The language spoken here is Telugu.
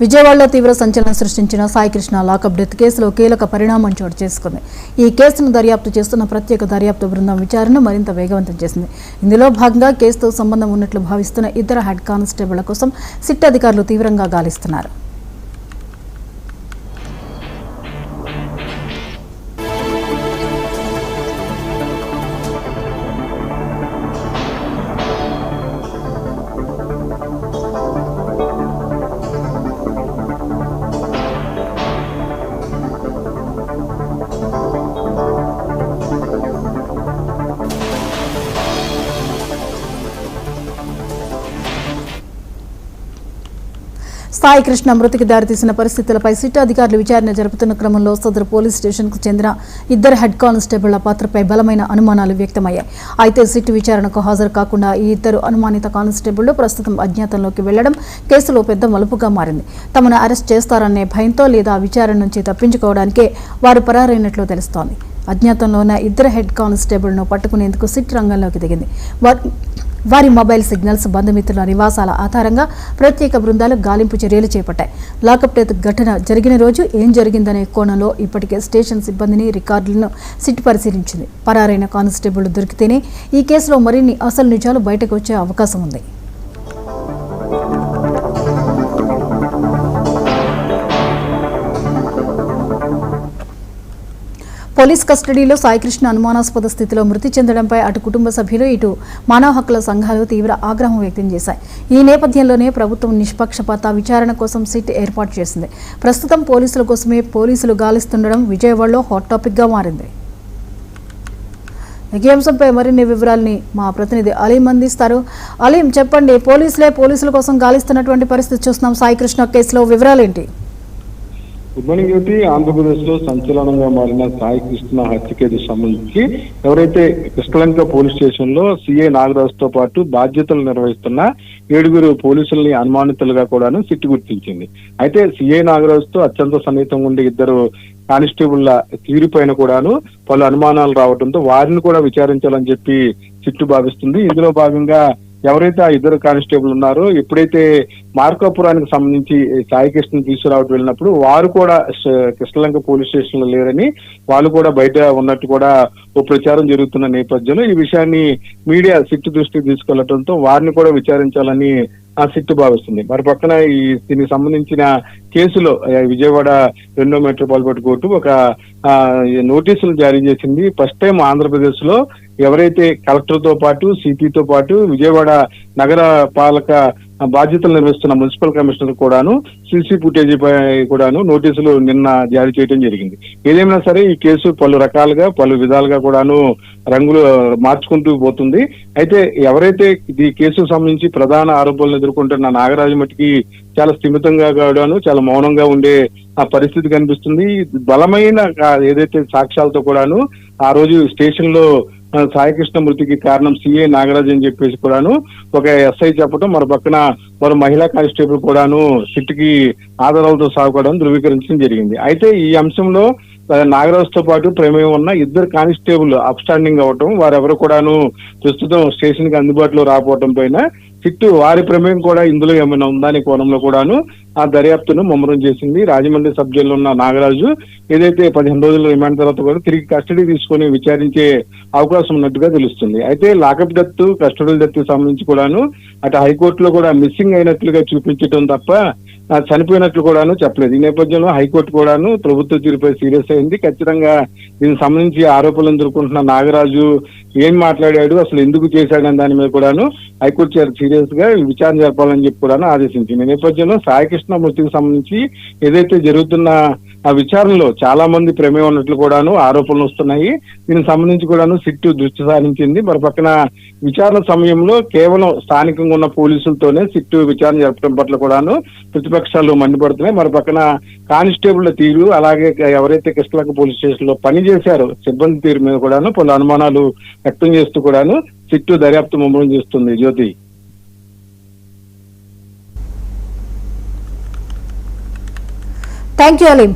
విజయవాడలో తీవ్ర సంచలనం సృష్టించిన సాయికృష్ణ లాకప్ డెత్ కేసులో కీలక పరిణామం చోటు చేసుకుంది. ఈ కేసును దర్యాప్తు చేస్తున్న ప్రత్యేక దర్యాప్తు బృందం విచారణను మరింత వేగవంతం చేసింది. ఇందులో భాగంగా కేసుతో సంబంధం ఉన్నట్లు భావిస్తున్న ఇద్దరు హెడ్ కానిస్టేబుళ్ల కోసం సిట్ అధికారులు తీవ్రంగా గాలిస్తున్నారు. సాయికృష్ణ మృతికి దారితీసిన పరిస్థితులపై సిట్ అధికారులు విచారణ జరుపుతున్న క్రమంలో సదరు పోలీస్ స్టేషన్కు చెందిన ఇద్దరు హెడ్ కానిస్టేబుళ్ల పాత్రపై బలమైన అనుమానాలు వ్యక్తమయ్యాయి. అయితే సిట్ విచారణకు హాజరు కాకుండా ఈ ఇద్దరు అనుమానిత కానిస్టేబుళ్లు ప్రస్తుతం అజ్ఞాతంలోకి వెళ్లడం కేసులో పెద్ద మలుపుగా మారింది. తమను అరెస్ట్ చేస్తారనే భయంతో లేదా విచారణ నుంచి తప్పించుకోవడానికే వారు పరారైనట్లు తెలుస్తోంది. అజ్ఞాతంలో ఉన్న ఇద్దరు హెడ్ కానిస్టేబుల్ను పట్టుకునేందుకు సిట్ రంగంలోకి దిగింది. వారి మొబైల్ సిగ్నల్స్, బంధుమిత్రుల నివాసాల ఆధారంగా ప్రత్యేక బృందాలు గాలింపు చర్యలు చేపట్టాయి. లాకప్ డెత్ ఘటన జరిగిన రోజు ఏం జరిగిందనే కోణంలో ఇప్పటికే స్టేషన్ సిబ్బందిని, రికార్డులను సిట్ పరిశీలించింది. పరారైన కానిస్టేబుల్ దొరికితేనే ఈ కేసులో మరిన్ని అసలు నిజాలు బయటకు వచ్చే అవకాశం ఉంది. పోలీస్ కస్టడీలో సాయికృష్ణ అనుమానాస్పద స్థితిలో మృతి చెందడంపై అటు కుటుంబ సభ్యులు, ఇటు మానవ హక్కుల సంఘాలు తీవ్ర ఆగ్రహం వ్యక్తం చేశాయి. ఈ నేపథ్యంలోనే ప్రభుత్వం నిష్పక్షపాత విచారణ కోసం సిట్ ఏర్పాటు చేసింది. ప్రస్తుతం పోలీసుల కోసమే పోలీసులు గాలిస్తుండడం విజయవాడలో హాట్ టాపిక్గా మారింది. ఈ అంశంపై మరిన్ని వివరాలని మా ప్రతినిధి అలీం అందిస్తారు. అలీం, చెప్పండి, పోలీసుల కోసం గాలిస్తున్నటువంటి పరిస్థితి చూస్తున్నాం. సాయికృష్ణ కేసులో వివరాలేంటి? గుడ్ మార్నింగ్ జ్యోతి. ఆంధ్రప్రదేశ్ లో సంచలనంగా మారిన సాయికృష్ణ హత్య కేసుకు సంబంధించి ఎవరైతే కృష్ణలంక పోలీస్ స్టేషన్ లో సిఐ నాగరాజు తో పాటు బాధ్యతలు నిర్వహిస్తున్న 7 పోలీసుల్ని అనుమానితులుగా కూడాను సిట్ గుర్తించింది. అయితే సిఐ నాగరాజుతో అత్యంత సన్నిహితంగా ఉండే ఇద్దరు కానిస్టేబుళ్ల తీరుపైన కూడాను పలు అనుమానాలు రావడంతో వారిని కూడా విచారించాలని చెప్పి సిట్టు భావిస్తుంది. ఇందులో భాగంగా ఎవరైతే ఆ ఇద్దరు కానిస్టేబుల్ ఉన్నారో, ఎప్పుడైతే మార్కాపురానికి సంబంధించి సాయికృష్ణ తీసుకురావడం వెళ్ళినప్పుడు వారు కూడా కృష్ణలంక పోలీస్ స్టేషన్ లో లేరని, వాళ్ళు కూడా బయట ఉన్నట్టు కూడా ఓ ప్రచారం జరుగుతున్న నేపథ్యంలో ఈ విషయాన్ని మీడియా సిట్టు దృష్టికి తీసుకెళ్లడంతో వారిని కూడా విచారించాలని ఆ సిట్టు భావిస్తుంది. మరి పక్కన దీనికి సంబంధించిన కేసులో విజయవాడ 2వ మెట్రోపాలిటన్ కోర్టు ఒక నోటీసులు జారీ చేసింది. ఫస్ట్ టైం ఆంధ్రప్రదేశ్ లో ఎవరైతే కలెక్టర్ తో పాటు, సిపితో పాటు విజయవాడ నగర పాలక బాధ్యతలు నిర్వహిస్తున్న మున్సిపల్ కమిషనర్ కూడాను సీసీ ఫుటేజీ పై కూడాను నోటీసులు నిన్న జారీ చేయడం జరిగింది. ఏదేమైనా సరే ఈ కేసు పలు రకాలుగా, పలు విధాలుగా కూడాను రంగులు మార్చుకుంటూ పోతుంది. అయితే ఎవరైతే ఈ కేసుకు సంబంధించి ప్రధాన ఆరోపణలు ఎదుర్కొంటున్న నాగరాజు మట్టికి చాలా స్థిమితంగా కూడాను, చాలా మౌనంగా ఉండే ఆ పరిస్థితి కనిపిస్తుంది. బలమైన ఏదైతే సాక్ష్యాలతో కూడాను ఆ రోజు స్టేషన్ లో సాయికృష్ణ మృతికి కారణం సిఐ నాగరాజు అని చెప్పేసి కూడాను ఒక ఎస్ఐ చెప్పడం, మరో పక్కన మరో మహిళా కానిస్టేబుల్ కూడాను సిట్కి ఆధారాలతో సాగుకోవడం ధృవీకరించడం జరిగింది. అయితే ఈ అంశంలో నాగరాజుతో పాటు ప్రమేయం ఉన్న ఇద్దరు కానిస్టేబుల్ అప్స్టాండింగ్ అవటం, వారెవరు కూడాను ప్రస్తుతం స్టేషన్ కి అందుబాటులో రాకపోవడం పైన సిట్టు వారి ప్రమేయం కూడా ఇందులో ఏమైనా ఉందనే కోణంలో కూడాను ఆ దర్యాప్తును ముమ్మరం చేసింది. రాజమండ్రి సబ్ జైల్లో ఉన్న నాగరాజు ఏదైతే 15 రోజుల రిమాండ్ తర్వాత కూడా తిరిగి కస్టడీ తీసుకొని విచారించే అవకాశం ఉన్నట్టుగా తెలుస్తుంది. అయితే లాకప్ డెత్, కస్టడీ డెత్ సంబంధించి కూడాను అటు హైకోర్టులో కూడా మిస్సింగ్ అయినట్లుగా చూపించడం తప్ప చనిపోయినట్లు కూడాను చెప్పలేదు. ఈ నేపథ్యంలో హైకోర్టు కూడాను ప్రభుత్వ తీరుపై సీరియస్ అయింది. ఖచ్చితంగా దీనికి సంబంధించి ఆరోపణలు ఎదుర్కొంటున్న నాగరాజు ఏం మాట్లాడాడు, అసలు ఎందుకు చేశాడని దాని మీద కూడాను హైకోర్టు చాలా సీరియస్ గా విచారణ జరపాలని చెప్పి కూడాను ఆదేశించింది. ఈ నేపథ్యంలో సాయికృష్ణ మృతికి సంబంధించి ఏదైతే జరుగుతున్న ఆ విచారణలో చాలా మంది ప్రమేయం ఉన్నట్లు కూడాను ఆరోపణలు వస్తున్నాయి. దీనికి సంబంధించి కూడాను సిట్టు దృష్టి సారించింది. మరి పక్కన విచారణ సమయంలో కేవలం స్థానికంగా ఉన్న పోలీసులతోనే సిట్టు విచారణ జరపడం పట్ల కూడాను ప్రతిపక్షాలు మండిపడుతున్నాయి. మరి పక్కన కానిస్టేబుల్ తీరు, అలాగే ఎవరైతే కృష్ణలంక పోలీస్ స్టేషన్ లో పనిచేశారో సిబ్బంది తీరు మీద కూడాను పలు అనుమానాలు వ్యక్తం చేస్తూ కూడాను సిట్టు దర్యాప్తు ముమ్మరం చేస్తుంది. జ్యోతి. Thank you Aleem.